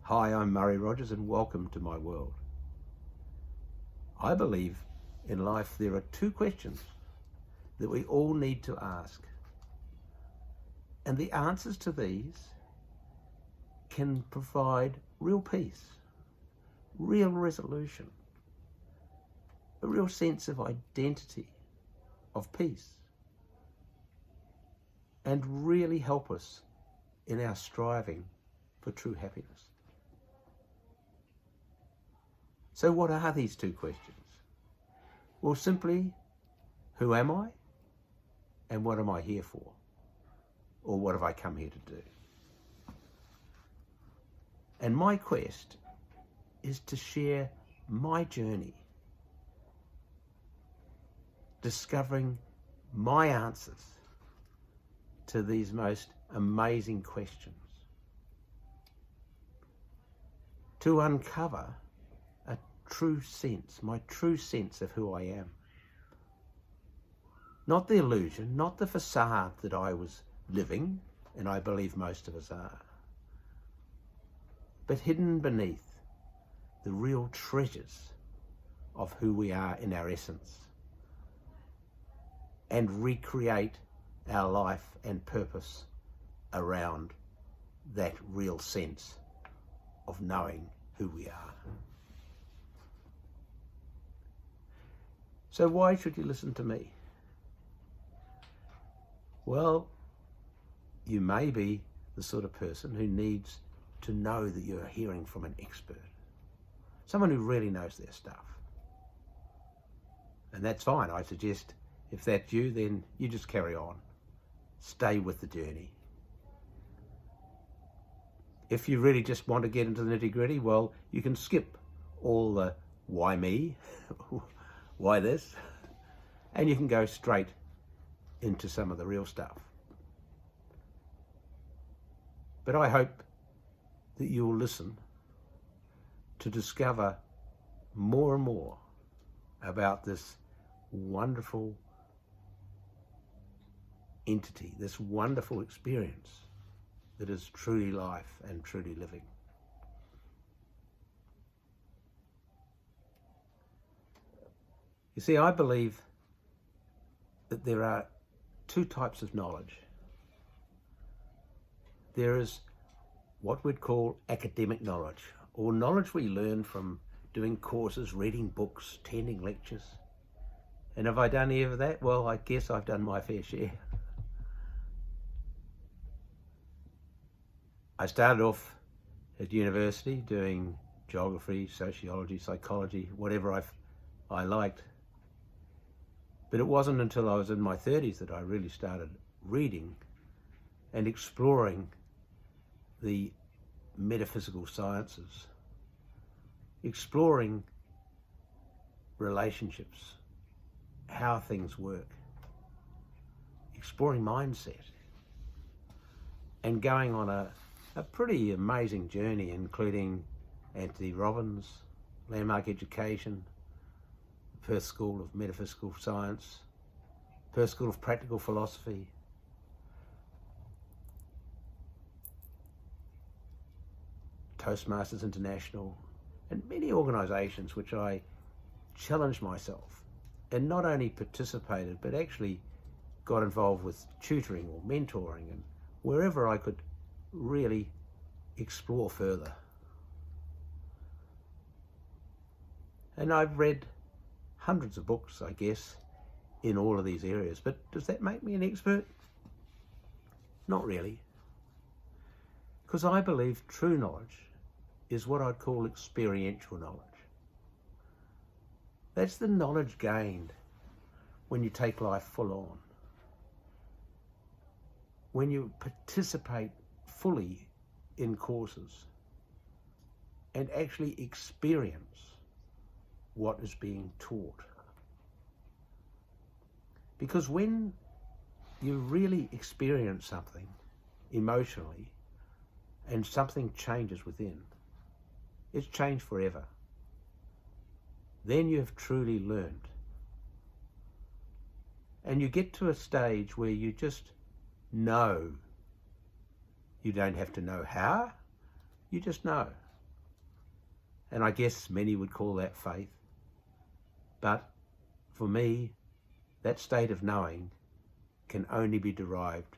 Hi, I'm Murray Rogers and welcome to my world. I believe in life there are two questions that we all need to ask. And the answers to these can provide real peace, real resolution, a real sense of identity, of peace, and really help us in our striving for true happiness. So what are these two questions? Well, simply, who am I and what am I here for? Or what have I come here to do? And my quest is to share my journey, discovering my answers to these most amazing questions, to uncover a true sense, my true sense of who I am. Not the illusion, not the facade that I was living, and I believe most of us are, but hidden beneath the real treasures of who we are in our essence, and recreate our life and purpose around that real sense of knowing who we are. So why should you listen to me? Well, you may be the sort of person who needs to know that you're hearing from an expert, someone who really knows their stuff. And that's fine. I suggest if that's you, then you just carry on. Stay with the journey. If you really just want to get into the nitty-gritty, well, you can skip all the why me, why this, and you can go straight into some of the real stuff. But I hope that you'll listen to discover more and more about this wonderful entity, this wonderful experience that is truly life and truly living. You see, I believe that there are two types of knowledge. There is what we'd call academic knowledge, or knowledge we learn from doing courses, reading books, attending lectures. And have I done any of that? Well, I guess I've done my fair share. I started off at university doing geography, sociology, psychology, whatever I liked. But it wasn't until I was in my 30s that I really started reading and exploring the metaphysical sciences, exploring relationships, how things work, exploring mindset, and going on a pretty amazing journey, including Anthony Robbins, Landmark Education, Perth School of Metaphysical Science, Perth School of Practical Philosophy, Toastmasters International, and many organisations which I challenged myself and not only participated but actually got involved with tutoring or mentoring and wherever I could really explore further. And I've read hundreds of books, I guess, in all of these areas, but does that make me an expert? Not really. Because I believe true knowledge is what I'd call experiential knowledge. That's the knowledge gained when you take life full on, when you participate fully in courses and actually experience what is being taught. Because when you really experience something emotionally and something changes within, it's changed forever. Then you have truly learned. And you get to a stage where you just know. You don't have to know how, you just know. And I guess many would call that faith. But for me, that state of knowing can only be derived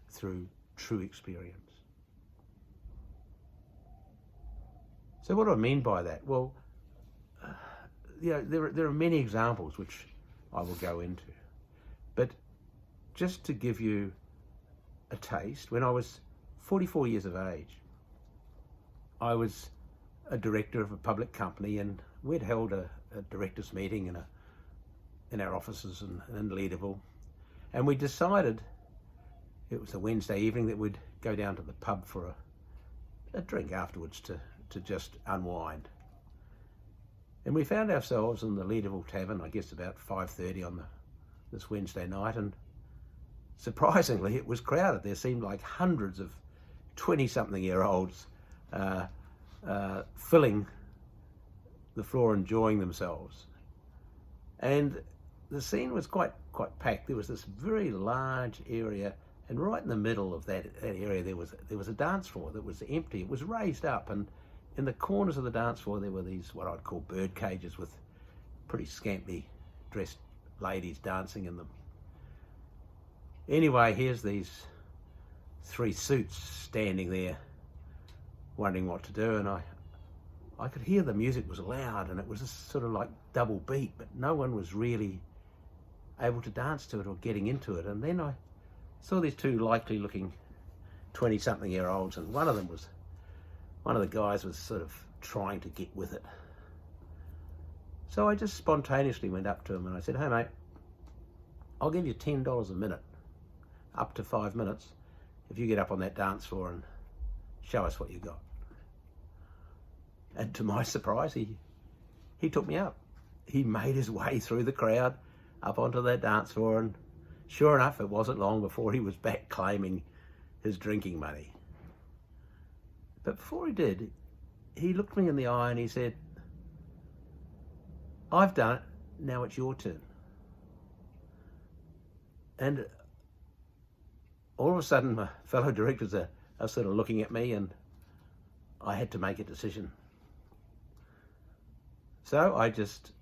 through true experience. So what do I mean by that? Well, there are many examples which I will go into. But just to give you a taste, when I was 44 years of age, I was a director of a public company, and we'd held a directors meeting in our offices in Leederville, and we decided, it was a Wednesday evening, that we'd go down to the pub for a drink afterwards to just unwind. And we found ourselves in the Leederville Tavern, I guess about 5:30 on this Wednesday night, and surprisingly it was crowded. There seemed like hundreds of 20-something-year-olds filling the floor, enjoying themselves. And the scene was quite packed. There was this very large area, and right in the middle of that area there was a dance floor that was empty. It was raised up, and in the corners of the dance floor there were these, what I'd call, bird cages with pretty scantily dressed ladies dancing in them. Anyway, here's these 3 suits standing there wondering what to do, and I could hear the music was loud, and it was just sort of like double beat, but no one was really able to dance to it or getting into it. And then I saw these 2 likely looking 20-something-year-olds, and one of the guys was sort of trying to get with it. So I just spontaneously went up to him and I said, "Hey mate, I'll give you $10 a minute, up to 5 minutes, if you get up on that dance floor and show us what you got." And to my surprise, he took me up. He made his way through the crowd up onto that dance floor, and sure enough, it wasn't long before he was back claiming his drinking money. But before he did, he looked me in the eye and he said, "I've done it, now it's your turn." And all of a sudden, my fellow directors are sort of looking at me, and I had to make a decision. So I just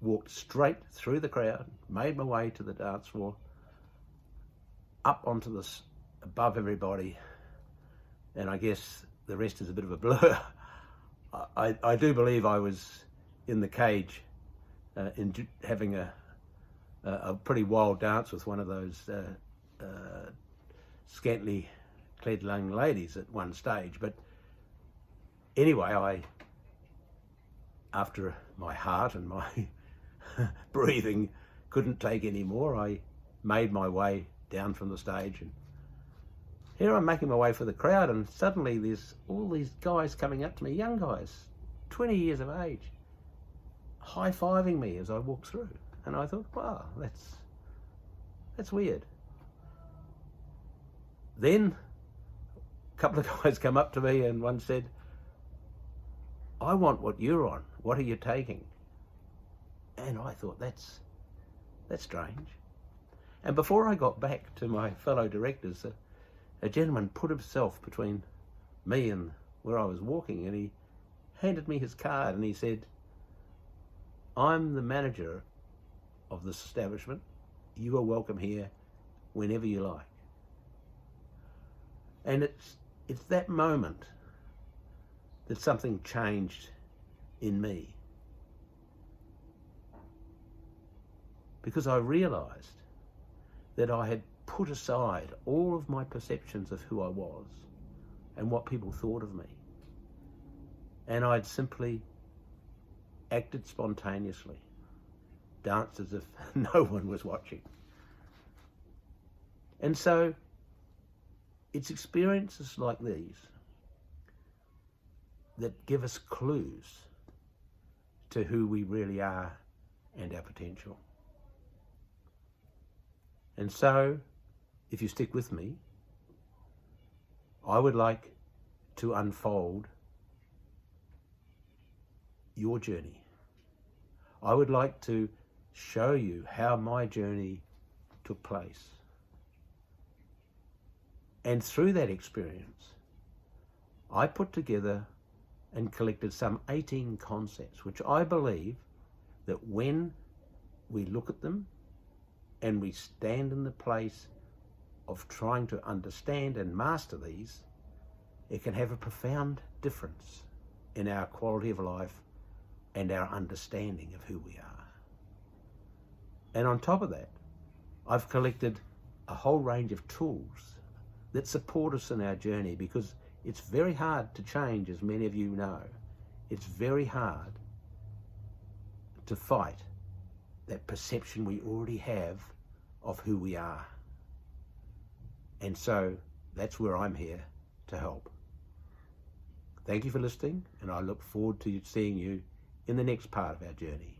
walked straight through the crowd, made my way to the dance floor, up onto this, above everybody, and I guess the rest is a bit of a blur. I do believe I was in the cage, having a pretty wild dance with one of those scantily clad young ladies at one stage. But anyway, after my heart and my breathing couldn't take any more, I made my way down from the stage, and here I'm making my way for the crowd, and suddenly there's all these guys coming up to me, young guys, 20 years of age, high-fiving me as I walk through. And I thought, wow, that's weird. Then a couple of guys come up to me, and one said, "I want what you're on. What are you taking?" And I thought, that's strange. And before I got back to my fellow directors, a gentleman put himself between me and where I was walking, and he handed me his card, and he said, "I'm the manager of this establishment. You are welcome here whenever you like." And it's that moment that something changed in me, because I realized that I had put aside all of my perceptions of who I was and what people thought of me, and I'd simply acted spontaneously, danced as if no one was watching. And so it's experiences like these that give us clues to who we really are and our potential. And so, if you stick with me, I would like to unfold your journey. I would like to show you how my journey took place. And through that experience, I put together and collected some 18 concepts, which I believe that when we look at them and we stand in the place of trying to understand and master these, it can have a profound difference in our quality of life and our understanding of who we are. And on top of that, I've collected a whole range of tools that support us in our journey, because it's very hard to change, as many of you know. It's very hard to fight that perception we already have of who we are. And so that's where I'm here to help. Thank you for listening, and I look forward to seeing you in the next part of our journey.